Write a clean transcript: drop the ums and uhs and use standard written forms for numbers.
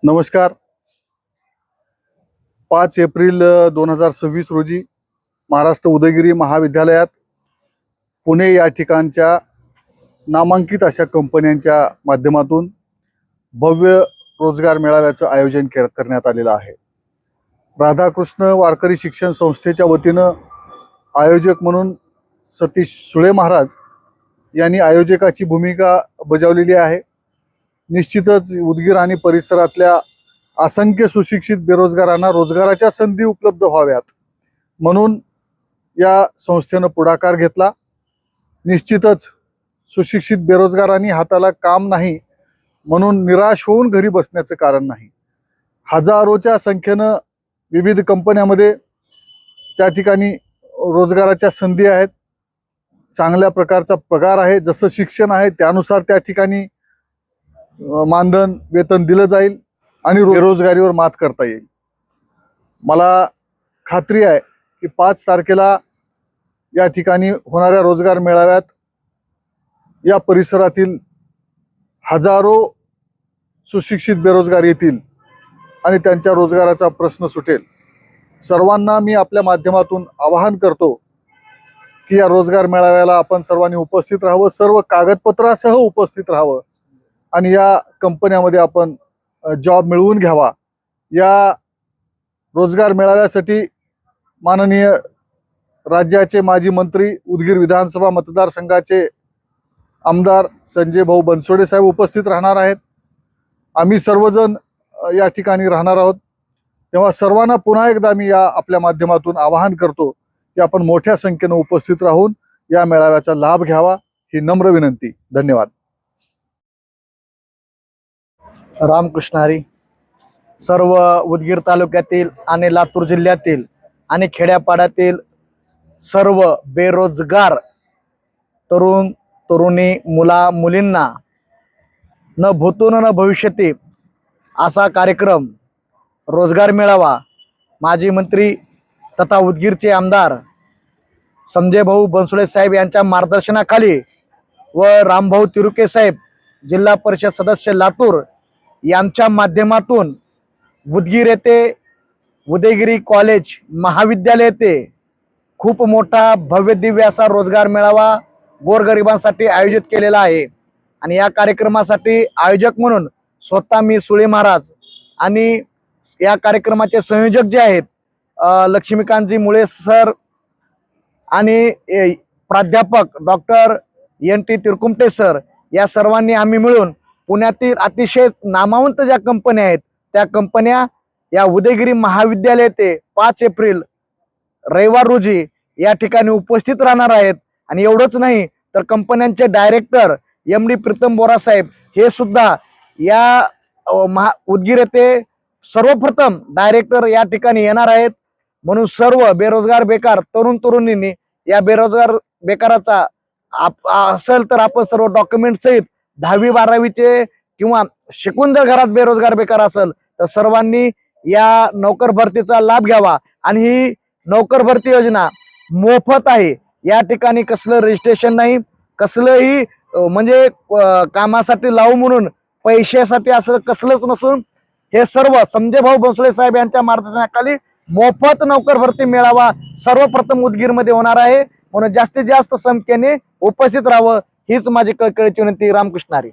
नमस्कार. 5 एप्रिल 2026 रोजी महाराष्ट्र उदयगिरी महाविद्यालयात पुणे या ठिकाणच्या नामांकित अशा कंपन्यांच्या माध्यमातून भव्य रोजगार मेळाव्याचं आयोजन करण्यात आलेलं आहे. राधाकृष्ण वारकरी शिक्षण संस्थेच्या वतीनं आयोजक म्हणून सतीश सुळे महाराज यांनी आयोजकाची भूमिका बजावलेली आहे. निश्चितच उदगीर आणि परिसरातल्या असंख्य सुशिक्षित बेरोजगारांना रोजगाराच्या संधी उपलब्ध व्हाव्यात म्हणून या संस्थेनं पुढाकार घेतला. निश्चितच सुशिक्षित बेरोजगारांनी हाताला काम नाही म्हणून निराश होऊन घरी बसण्याचं कारण नाही. हजारोच्या संख्येनं विविध कंपन्यांमध्ये त्या ठिकाणी रोजगाराच्या संधी आहेत. चांगल्या प्रकारचा पगार आहे. जसं शिक्षण आहे त्यानुसार त्या ठिकाणी मानधन वेतन दिलं जाईल आणि बेरोजगारीवर मात करता येईल. मला खात्री आहे की 5 तारखेला या ठिकाणी होणाऱ्या रोजगार मेळाव्यात या परिसरातील हजारो सुशिक्षित बेरोजगार येतील आणि त्यांच्या रोजगाराचा प्रश्न सुटेल. सर्वांना मी आपल्या माध्यमातून आवाहन करतो की या रोजगार मेळाव्याला आपण सर्वांनी उपस्थित राहावं, सर्व कागदपत्रासह उपस्थित राहावं आणि या कंपन्यामध्ये आपण जॉब मिळवून घ्यावा. या रोजगार मेळाव्यासाठी माननीय राज्याचे माजी मंत्री उदगीर विधानसभा मतदारसंघाचे आमदार संजय भाऊ बनसोडे साहेब उपस्थित राहणार आहेत. आम्ही सर्वजण या ठिकाणी राहणार आहोत. तेव्हा सर्वांना पुन्हा एकदा मी या आपल्या माध्यमातून आवाहन करतो की आपण मोठ्या संख्येनं उपस्थित राहून या मेळाव्याचा लाभ घ्यावा, ही नम्र विनंती. धन्यवाद. रामकृष्ण हरी. सर्व उदगीर तालुक्यातील आणि लातूर जिल्ह्यातील आणि खेड्यापाड्यातील सर्व बेरोजगार तरुण तरुणी मुला मुलींना न भूतून न भविष्यती असा कार्यक्रम रोजगार मेळावा माजी मंत्री तथा उदगीरचे आमदार संजय भाऊ बनसोडे साहेब यांच्या मार्गदर्शनाखाली व रामभाऊ तिरुके साहेब जिल्हा परिषद सदस्य लातूर यांच्या माध्यमातून उदगीर येथे उदयगिरी कॉलेज महाविद्यालय येथे खूप मोठा भव्य दिव्य असा रोजगार मेळावा गोरगरिबांसाठी आयोजित केलेला आहे. आणि या कार्यक्रमासाठी आयोजक म्हणून स्वतः मी सुळे महाराज आणि या कार्यक्रमाचे संयोजक जे आहेत लक्ष्मीकांतजी मुळे सर आणि प्राध्यापक डॉक्टर NT तिरकुमटे सर या सर्वांनी आम्ही मिळून पुण्यातील अतिशय नामवंत ज्या कंपन्या आहेत त्या कंपन्या या उदयगिरी महाविद्यालय ते 5 एप्रिल रविवार रोजी या ठिकाणी उपस्थित राहणार आहेत. आणि एवढंच नाही तर कंपन्यांचे डायरेक्टर MD प्रीतम बोरा साहेब हे सुद्धा या उदगीर येथे सर्वप्रथम डायरेक्टर या ठिकाणी येणार आहेत. म्हणून सर्व बेरोजगार बेकार तरुण तरुणींनी या बेरोजगार बेकाराचा असेल तर आपण सर्व डॉक्युमेंट सहित 10वी 12वीचे किंवा शिकून जर घरात बेरोजगार बेकार असेल तर सर्वांनी या नोकर भरतीचा लाभ घ्यावा. आणि ही नोकर भरती योजना मोफत आहे. या ठिकाणी कसलं रजिस्ट्रेशन नाही, कसलंही म्हणजे कामासाठी लावू म्हणून पैशासाठी असं कसलंच नसून हे सर्व संजय भाऊ बनसोडे साहेब यांच्या मार्गदर्शनाखाली मोफत नोकर भरती मेळावा सर्वप्रथम उदगीरमध्ये होणार आहे. म्हणून जास्तीत जास्त संख्येने उपस्थित राहावं हीच माझी कळकळीची विनंती. रामकृष्ण हरी.